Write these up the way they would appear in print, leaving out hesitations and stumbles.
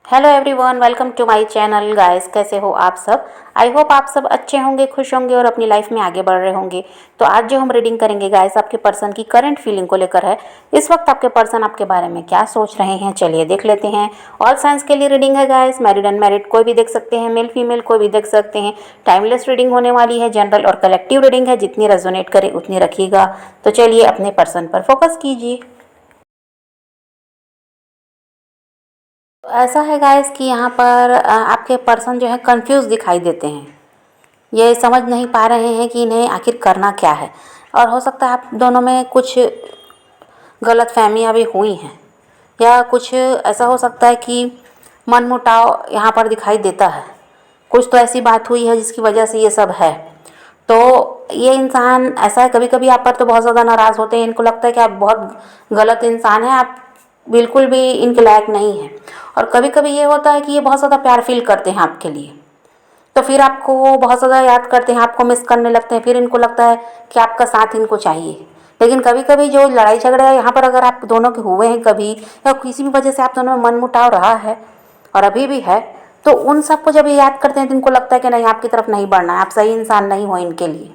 Hello everyone, welcome to my channel guys. कैसे हो आप सब? आई होप आप सब अच्छे होंगे, खुश होंगे और अपनी लाइफ में आगे बढ़ रहे होंगे। तो आज जो हम रीडिंग करेंगे गाइस, आपके पर्सन की करंट फीलिंग को लेकर है। इस वक्त आपके पर्सन आपके बारे में क्या सोच रहे हैं, चलिए देख लेते हैं। ऑल साइंस के लिए रीडिंग है गाइस, मैरिड अनमैरिड कोई भी देख सकते हैं, मेल फीमेल कोई भी देख सकते हैं। टाइमलेस रीडिंग होने वाली है, जनरल और कलेक्टिव रीडिंग है, जितनी रेजोनेट करे उतनी रखिएगा। तो चलिए अपने पर्सन पर फोकस कीजिए। ऐसा है गाइस कि यहाँ पर आपके पर्सन जो है कंफ्यूज दिखाई देते हैं। ये समझ नहीं पा रहे हैं कि इन्हें आखिर करना क्या है। और हो सकता है आप दोनों में कुछ गलत फहमियाँ भी हुई हैं, या कुछ ऐसा हो सकता है कि मनमुटाव यहाँ पर दिखाई देता है। कुछ तो ऐसी बात हुई है जिसकी वजह से ये सब है। तो ये इंसान ऐसा है, कभी कभी आप पर तो बहुत ज़्यादा नाराज़ होते हैं। इनको लगता है कि आप बहुत गलत इंसान हैं, आप बिल्कुल भी इनके लायक नहीं हैं। और कभी कभी ये होता है कि ये बहुत ज़्यादा प्यार फील करते हैं आपके लिए, तो फिर आपको वो बहुत ज़्यादा याद करते हैं, आपको मिस करने लगते हैं। फिर इनको लगता है कि आपका साथ इनको चाहिए। लेकिन कभी कभी जो लड़ाई झगड़ा यहाँ पर अगर आप दोनों के हुए हैं कभी, या किसी भी वजह से आप दोनों में मनमुटाव रहा है और अभी भी है, तो उन सबको जब ये याद करते हैं तो इनको लगता है कि नहीं, आपकी तरफ नहीं बढ़ना है, आप सही इंसान नहीं हो इनके लिए।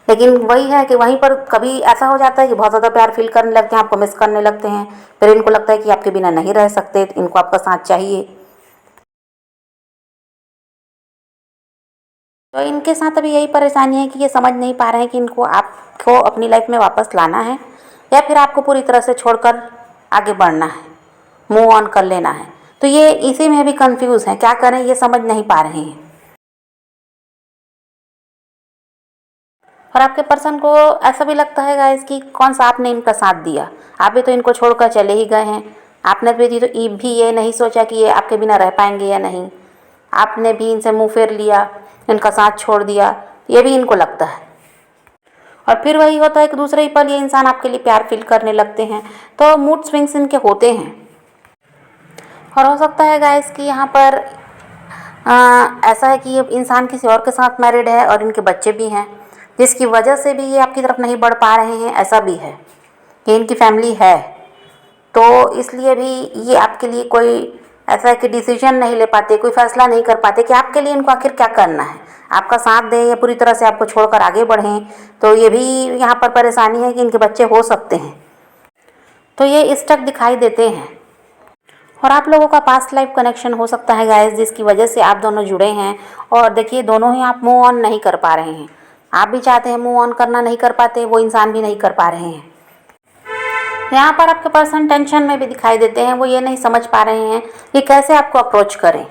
लेकिन वही है कि वहीं पर कभी ऐसा हो जाता है कि बहुत ज़्यादा प्यार फील करने लगते हैं, आपको मिस करने लगते हैं। फिर इनको लगता है कि आपके बिना नहीं रह सकते, इनको आपका साथ चाहिए। तो इनके साथ अभी यही परेशानी है कि ये समझ नहीं पा रहे हैं कि इनको आपको अपनी लाइफ में वापस लाना है, या फिर आपको पूरी तरह से छोड़कर आगे बढ़ना है, मूव ऑन कर लेना है। तो ये इसी में भी कंफ्यूज हैं, क्या करें ये समझ नहीं पा रहे हैं। और आपके पर्सन को ऐसा भी लगता है गाइस कि कौन सा आपने इनका साथ दिया, आप भी तो इनको छोड़कर चले ही गए हैं। आपने भी ये नहीं सोचा कि ये आपके बिना रह पाएंगे या नहीं। आपने भी इनसे मुंह फेर लिया, इनका साथ छोड़ दिया, ये भी इनको लगता है। और फिर वही होता है कि दूसरे ही पल ये इंसान आपके लिए प्यार फील करने लगते हैं। तो मूड स्विंग्स इनके होते हैं। और हो सकता है गाइस कि यहाँ पर ऐसा है कि ये इंसान किसी और के साथ मैरिड है और इनके बच्चे भी हैं, जिसकी वजह से भी ये आपकी तरफ नहीं बढ़ पा रहे हैं। ऐसा भी है कि इनकी फैमिली है, तो इसलिए भी ये आपके लिए कोई ऐसा है कि डिसीजन नहीं ले पाते, कोई फैसला नहीं कर पाते कि आपके लिए इनको आखिर क्या करना है, आपका साथ दें या पूरी तरह से आपको छोड़कर आगे बढ़ें। तो ये भी यहाँ पर परेशानी है कि इनके बच्चे हो सकते हैं, तो ये स्टक दिखाई देते हैं। और आप लोगों का पास्ट लाइफ कनेक्शन हो सकता है गाइस, जिसकी वजह से आप दोनों जुड़े हैं। और देखिए, दोनों ही आप मूव ऑन नहीं कर पा रहे हैं। आप भी चाहते हैं मूव ऑन करना, नहीं कर पाते, वो इंसान भी नहीं कर पा रहे हैं। यहाँ पर आपके पर्सन टेंशन में भी दिखाई देते हैं। वो ये नहीं समझ पा रहे हैं कि कैसे आपको अप्रोच करें।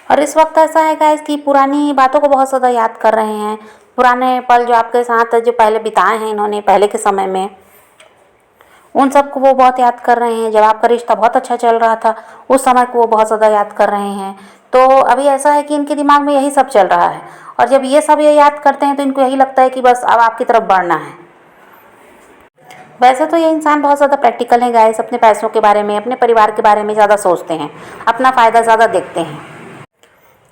और इस वक्त ऐसा है गाइस कि पुरानी बातों को बहुत ज़्यादा याद कर रहे हैं। पुराने पल जो आपके साथ जो पहले बिताए हैं इन्होंने पहले के समय में, उन सब को वो बहुत याद कर रहे हैं। जब आपका रिश्ता बहुत अच्छा चल रहा था उस समय को वो बहुत ज़्यादा याद कर रहे हैं। तो अभी ऐसा है कि इनके दिमाग में यही सब चल रहा है। और जब ये सब ये याद करते हैं तो इनको यही लगता है कि बस अब आपकी तरफ बढ़ना है। वैसे तो ये इंसान बहुत ज़्यादा प्रैक्टिकल है गाइस, अपने पैसों के बारे में, अपने परिवार के बारे में ज़्यादा सोचते हैं, अपना फ़ायदा ज़्यादा देखते हैं।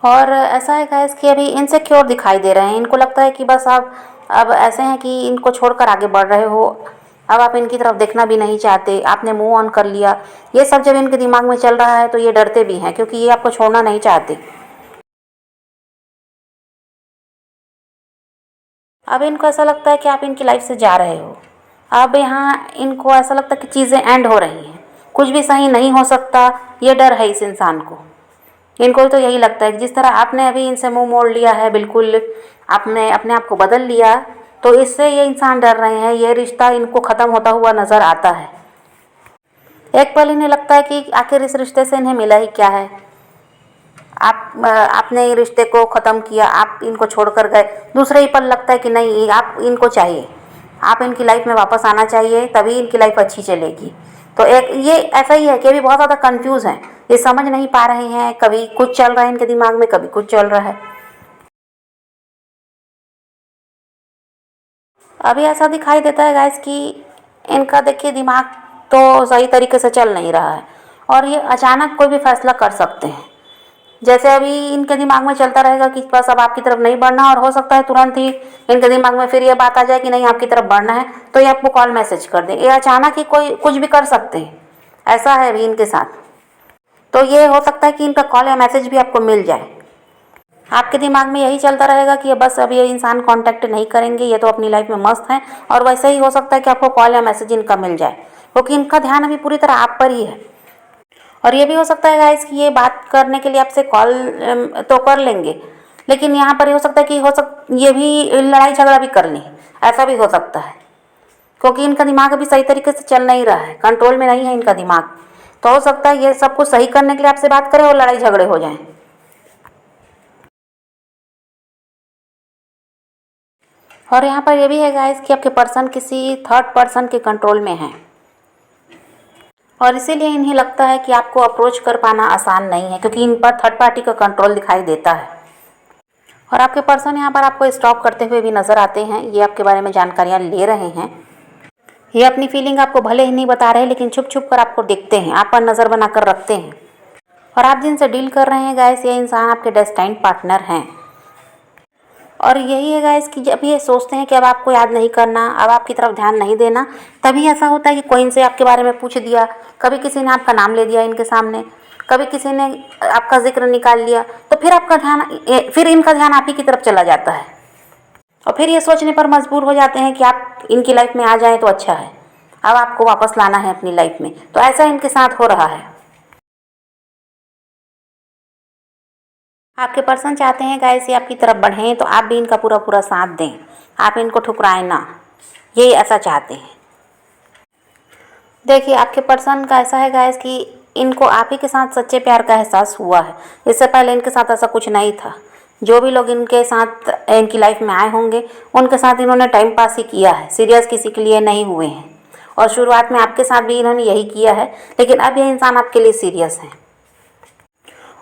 और ऐसा है गाइस कि अभी इनसिक्योर दिखाई दे रहे हैं। इनको लगता है कि बस आप अब ऐसे हैं कि इनको छोड़कर आगे बढ़ रहे हो, अब आप इनकी तरफ देखना भी नहीं चाहते, आपने मूव ऑन कर लिया। ये सब जब इनके दिमाग में चल रहा है तो ये डरते भी हैं, क्योंकि ये आपको छोड़ना नहीं चाहते। अब इनको ऐसा लगता है कि आप इनकी लाइफ से जा रहे हो। अब यहाँ इनको ऐसा लगता है कि चीज़ें एंड हो रही हैं, कुछ भी सही नहीं हो सकता। ये डर है इस इंसान को। इनको तो यही लगता है कि जिस तरह आपने अभी इनसे मुंह मोड़ लिया है, बिल्कुल आपने अपने आप को बदल लिया, तो इससे ये इंसान डर रहे हैं। ये रिश्ता इनको ख़त्म होता हुआ नज़र आता है। एक पल इन्हें लगता है कि आखिर इस रिश्ते से इन्हें मिला ही क्या है। आपने रिश्ते को ख़त्म किया, आप इनको छोड़कर गए। दूसरे ही पल लगता है कि नहीं, आप इनको चाहिए, आप इनकी लाइफ में वापस आना चाहिए, तभी इनकी लाइफ अच्छी चलेगी। तो एक ये ऐसा ही है कि अभी बहुत ज़्यादा कंफ्यूज हैं, ये समझ नहीं पा रहे हैं। कभी कुछ चल रहा है इनके दिमाग में, कभी कुछ चल रहा है। अभी ऐसा दिखाई देता है गाइस कि इनका देखिए दिमाग तो सही तरीके से चल नहीं रहा है, और ये अचानक कोई भी फैसला कर सकते हैं। जैसे अभी इनके दिमाग में चलता रहेगा कि बस अब आपकी तरफ नहीं बढ़ना, और हो सकता है तुरंत ही इनके दिमाग में फिर ये बात आ जाए कि नहीं आपकी तरफ बढ़ना है, तो ये आपको कॉल मैसेज कर दें। ये अचानक ही कोई कुछ भी कर सकते हैं। ऐसा है अभी इनके साथ। तो ये हो सकता है कि इनका कॉल या मैसेज भी आपको मिल जाए। आपके दिमाग में यही चलता रहेगा कि बस अब ये इंसान कांटेक्ट नहीं करेंगे, ये तो अपनी लाइफ में मस्त हैं, और वैसे ही हो सकता है कि आपको कॉल या मैसेज इनका मिल जाए, क्योंकि इनका ध्यान अभी पूरी तरह आप पर ही है। और ये भी हो सकता है गाइस कि ये बात करने के लिए आपसे कॉल तो कर लेंगे, लेकिन यहाँ पर ये हो सकता है कि ये भी लड़ाई झगड़ा भी कर लें, ऐसा भी हो सकता है, क्योंकि इनका दिमाग अभी सही तरीके से चल नहीं रहा है, कंट्रोल में नहीं है इनका दिमाग। तो हो सकता है ये सब कुछ सही करने के लिए आपसे बात करें और लड़ाई झगड़े हो जाएं। और यहाँ पर ये भी है गाइस कि आपके पर्सन किसी थर्ड पर्सन के कंट्रोल में है, और इसीलिए इन्हें लगता है कि आपको अप्रोच कर पाना आसान नहीं है, क्योंकि इन पर थर्ड पार्टी का कंट्रोल दिखाई देता है। और आपके पर्सन यहाँ पर आपको स्टॉक करते हुए भी नज़र आते हैं, ये आपके बारे में जानकारियाँ ले रहे हैं। ये अपनी फीलिंग आपको भले ही नहीं बता रहे, लेकिन छुप छुप कर आपको देखते हैं, आप पर नज़र बनाकर रखते हैं। और आप जिनसे डील कर रहे हैं गाइस, ये इंसान आपके डेस्टाइन्ड पार्टनर हैं। और यही है गाइस कि जब ये सोचते हैं कि अब आपको याद नहीं करना, अब आपकी तरफ ध्यान नहीं देना, तभी ऐसा होता है कि कोई इनसे आपके बारे में पूछ दिया, कभी किसी ने आपका नाम ले दिया इनके सामने, कभी किसी ने आपका जिक्र निकाल लिया, तो फिर इनका ध्यान आप ही की तरफ चला जाता है, और फिर ये सोचने पर मजबूर हो जाते हैं कि आप इनकी लाइफ में आ जाएं तो अच्छा है, अब आपको वापस लाना है अपनी लाइफ में। तो ऐसा इनके साथ हो रहा है। आपके पर्सन चाहते हैं गाइस ये आपकी तरफ बढ़ें, तो आप भी इनका पूरा पूरा साथ दें, आप इनको ठुकराएं ना, ये ऐसा चाहते हैं। देखिए आपके पर्सन का ऐसा है गाइस कि इनको आप ही के साथ सच्चे प्यार का एहसास हुआ है, इससे पहले इनके साथ ऐसा कुछ नहीं था। जो भी लोग इनके साथ इनकी लाइफ में आए होंगे, उनके साथ इन्होंने टाइम पास ही किया है, सीरियस किसी के लिए नहीं हुए हैं। और शुरुआत में आपके साथ भी इन्होंने यही किया है, लेकिन अब ये इंसान आपके लिए सीरियस है।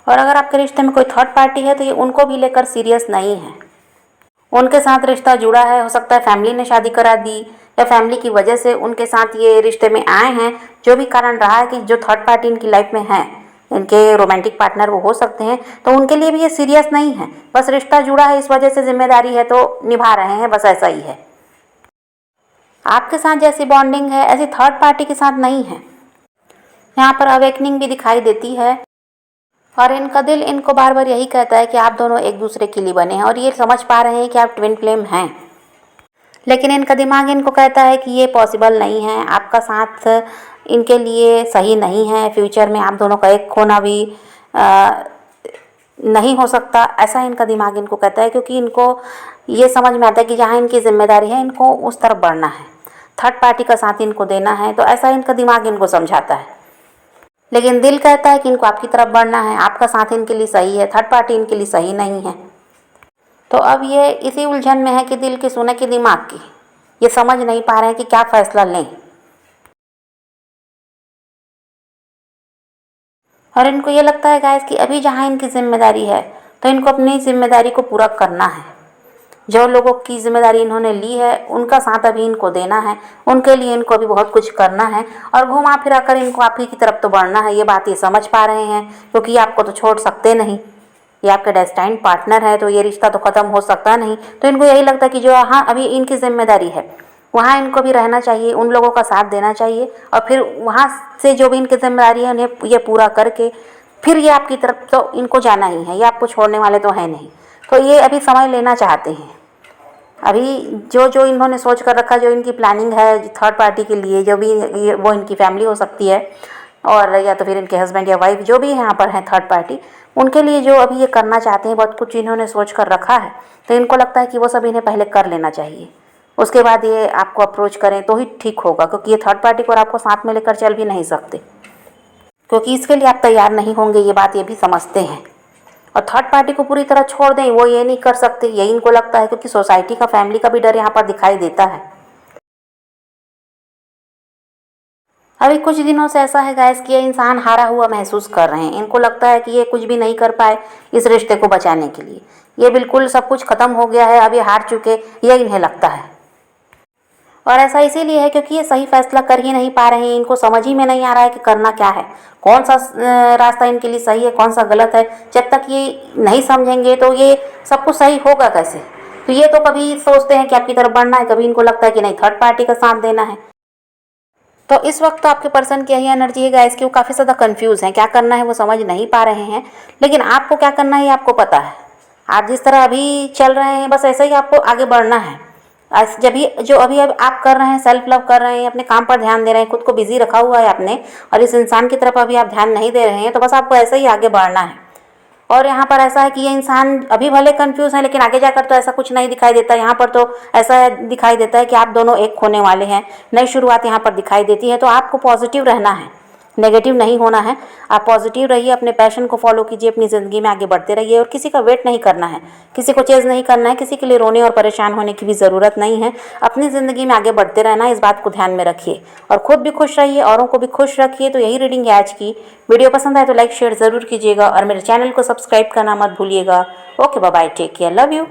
और अगर आपके रिश्ते में कोई थर्ड पार्टी है, तो ये उनको भी लेकर सीरियस नहीं है। उनके साथ रिश्ता जुड़ा है, हो सकता है फैमिली ने शादी करा दी, या फैमिली की वजह से उनके साथ ये रिश्ते में आए हैं। जो भी कारण रहा है कि जो थर्ड पार्टी इनकी लाइफ में है, इनके रोमांटिक पार्टनर वो हो सकते हैं, तो उनके लिए भी ये सीरियस नहीं है, बस रिश्ता जुड़ा है इस वजह से जिम्मेदारी है तो निभा रहे हैं, बस ऐसा ही है। आपके साथ जैसी बॉन्डिंग है, ऐसी थर्ड पार्टी के साथ नहीं है। यहाँ पर अवेकनिंग भी दिखाई देती है, और इनका दिल इनको बार बार यही कहता है कि आप दोनों एक दूसरे के लिए बने हैं, और ये समझ पा रहे हैं कि आप ट्विन फ्लेम हैं, लेकिन इनका दिमाग इनको कहता है कि ये पॉसिबल नहीं है, आपका साथ इनके लिए सही नहीं है, फ्यूचर में आप दोनों का एक खोना भी नहीं हो सकता, ऐसा इनका दिमाग इनको कहता है। क्योंकि इनको ये समझ में आता है कि जहाँ इनकी जिम्मेदारी है, इनको उस तरफ बढ़ना है, थर्ड पार्टी का साथ इनको देना है, तो ऐसा इनका दिमाग इनको समझाता है। लेकिन दिल कहता है कि इनको आपकी तरफ बढ़ना है, आपका साथ इनके लिए सही है, थर्ड पार्टी इनके लिए सही नहीं है। तो अब ये इसी उलझन में है कि दिल की सुने कि दिमाग की, ये समझ नहीं पा रहे हैं कि क्या फैसला लें। और इनको ये लगता है गाइस कि अभी जहाँ इनकी जिम्मेदारी है, तो इनको अपनी जिम्मेदारी को पूरा करना है। जो लोगों की जिम्मेदारी इन्होंने ली है, उनका साथ अभी इनको देना है, उनके लिए इनको अभी बहुत कुछ करना है, और घुमा फिरा कर इनको आप ही की तरफ तो बढ़ना है। ये बात ये समझ पा रहे हैं, क्योंकि आपको तो छोड़ सकते नहीं, ये आपके डेस्टाइन्ड पार्टनर है, तो ये रिश्ता तो ख़त्म हो सकता नहीं। तो इनको यही लगता है कि जो हाँ अभी इनकी जिम्मेदारी है, वहाँ इनको भी रहना चाहिए, उन लोगों का साथ देना चाहिए, और फिर वहाँ से जो भी इनकी जिम्मेदारी है उन्हें ये पूरा करके फिर ये आपकी तरफ तो इनको जाना ही है, ये आपको छोड़ने वाले तो हैं नहीं। तो ये अभी समय लेना चाहते हैं। अभी जो जो इन्होंने सोच कर रखा, जो इनकी प्लानिंग है थर्ड पार्टी के लिए, जो भी वो इनकी फैमिली हो सकती है, और या तो फिर इनके हस्बैंड या वाइफ जो भी यहाँ पर हैं थर्ड पार्टी, उनके लिए जो अभी ये करना चाहते हैं, बहुत कुछ इन्होंने सोच कर रखा है। तो इनको लगता है कि वो सब इन्हें पहले कर लेना चाहिए, उसके बाद ये आपको अप्रोच करें तो ही ठीक होगा, क्योंकि ये थर्ड पार्टी को और आपको साथ में लेकर चल भी नहीं सकते, क्योंकि इसके लिए आप तैयार नहीं होंगे, ये बात ये भी समझते हैं। और थर्ड पार्टी को पूरी तरह छोड़ दें, वो ये नहीं कर सकते, यही इनको लगता है, क्योंकि सोसाइटी का, फैमिली का भी डर यहाँ पर दिखाई देता है। अभी कुछ दिनों से ऐसा है गाइस कि ये इंसान हारा हुआ महसूस कर रहे हैं। इनको लगता है कि ये कुछ भी नहीं कर पाए इस रिश्ते को बचाने के लिए, ये बिल्कुल सब कुछ ख़त्म हो गया है, अब ये हार चुके, ये इन्हें लगता है। और ऐसा इसीलिए है क्योंकि ये सही फैसला कर ही नहीं पा रहे हैं, इनको समझ ही में नहीं आ रहा है कि करना क्या है, कौन सा रास्ता इनके लिए सही है, कौन सा गलत है। जब तक ये नहीं समझेंगे तो ये सब कुछ सही होगा कैसे। तो ये तो कभी सोचते हैं कि आपकी तरफ बढ़ना है, कभी इनको लगता है कि नहीं थर्ड पार्टी का साथ देना है। तो इस वक्त तो आपके पर्सन की यही एनर्जी है गाइस कि वो काफ़ी ज़्यादा कंफ्यूज हैं, क्या करना है वो समझ नहीं पा रहे हैं। लेकिन आपको क्या करना है ये आपको पता है। आप जिस तरह अभी चल रहे हैं बस ऐसे ही आपको आगे बढ़ना है। जब भी जो अभी अब आप कर रहे हैं, सेल्फ लव कर रहे हैं, अपने काम पर ध्यान दे रहे हैं, खुद को बिजी रखा हुआ है आपने, और इस इंसान की तरफ अभी आप ध्यान नहीं दे रहे हैं, तो बस आपको ऐसे ही आगे बढ़ना है। और यहाँ पर ऐसा है कि ये इंसान अभी भले कंफ्यूज है, लेकिन आगे जाकर तो ऐसा कुछ नहीं दिखाई देता। यहाँ पर तो ऐसा दिखाई देता है कि आप दोनों एक होने वाले हैं, नई शुरुआत यहाँ पर दिखाई देती है। तो आपको पॉजिटिव रहना है, नेगेटिव नहीं होना है। आप पॉजिटिव रहिए, अपने पैशन को फॉलो कीजिए, अपनी ज़िंदगी में आगे बढ़ते रहिए, और किसी का वेट नहीं करना है, किसी को चेज़ नहीं करना है, किसी के लिए रोने और परेशान होने की भी ज़रूरत नहीं है। अपनी ज़िंदगी में आगे बढ़ते रहना है, इस बात को ध्यान में रखिए, और खुद भी खुश रहिए, औरों को भी खुश रखिए। तो यही रीडिंग है आज की। वीडियो पसंद आए तो लाइक शेयर ज़रूर कीजिएगा, और मेरे चैनल को सब्सक्राइब करना मत भूलिएगा। Okay, bye bye, take care, love you.